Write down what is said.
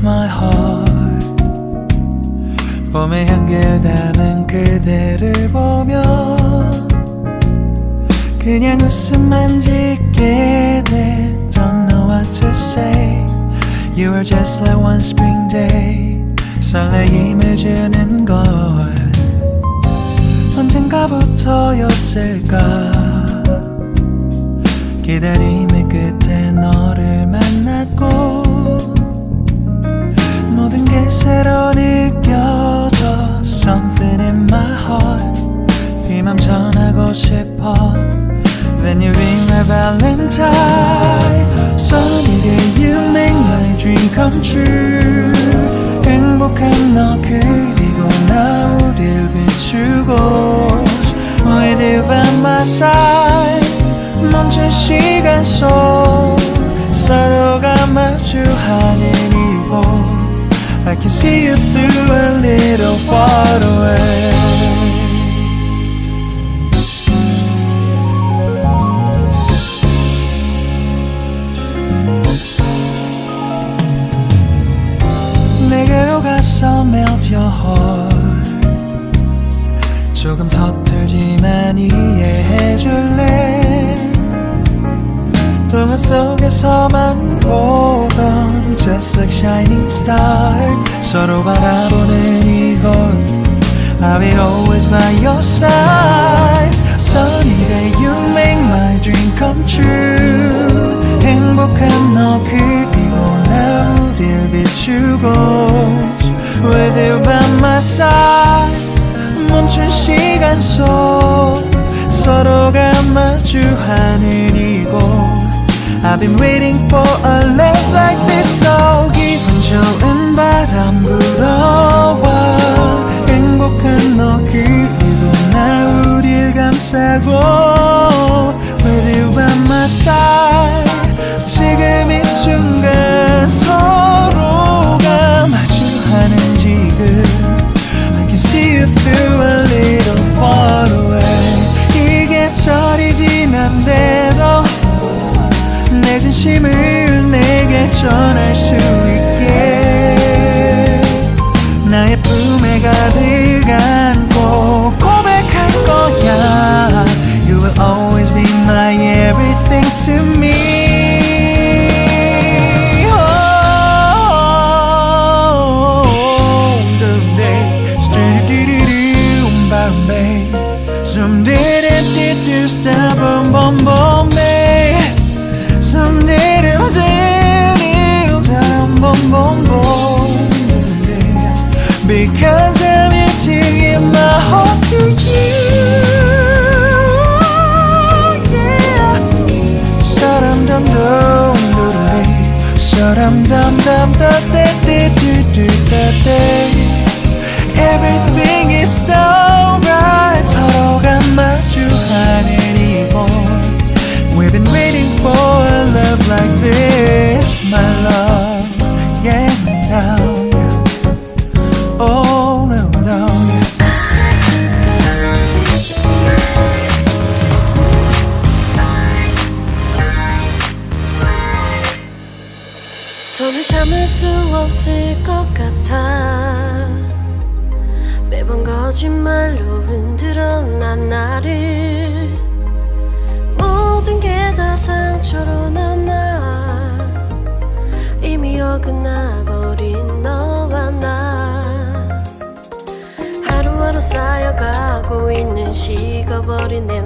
my heart. 봄의 향기를 담은 그대를 보면 그냥 웃음만 짓게 돼. Don't know what to say. You are just like one spring day. 설레임을 주는 걸 언젠가부터였을까. 기다림의 끝에 너를 만났고 모든 게 새로 느껴져. Something in my heart. 이 맘 전하고 싶어. When you ring my valentine. Sunny day you make my dream come true. 행복한 너 그리고 나 우릴 비추고 With you by my side. 멈춘 시간 속 서로가 마주하는 이곳 I can see you through a little far away. 내게로 가서 melt your heart. 조금 서툴지만 이해해줄래. 동화 속에서만 보던 Just like shining star. 서로 바라보는 이곳 I'll be always by your side. Sunny day you make my dream come true. 행복한 너 그리고 나 우릴 비추고 With you by my side. 멈춘 시간 속 서로가 마주하는 이곳 I've been waiting for a love like this. So 기분 좋은 바람 불어와 행복한 너 그리고 나 우릴 감싸고 With you by my side. 지금 이 순간 서로가 마주하는 지금 I can see you through a little far away. 이게 철이 지난데도 내 진심을 내게 전할 수 있게 나의 품에 가득 안고 고백할 거야. You will always be my everything to me. Someday, stop, boom, boom, boom, babe. Someday, boom, boom, boom, because I'm here to give my heart to you. Yeah. Sa-dum dum dum dum, sa-dum dum dum da da da da da da. Everything is so right. 서로가 마주하는 이곳 We've been waiting for a love like this, my love. Yeah, no. Oh, no, no. 더는 참을 수 없을 것 같아. 매번 거짓말로 흔들어 난 나를. 모든 게 다 상처로 남아 이미 어긋나버린 너와 나. 하루하루 쌓여가고 있는 식어버린 내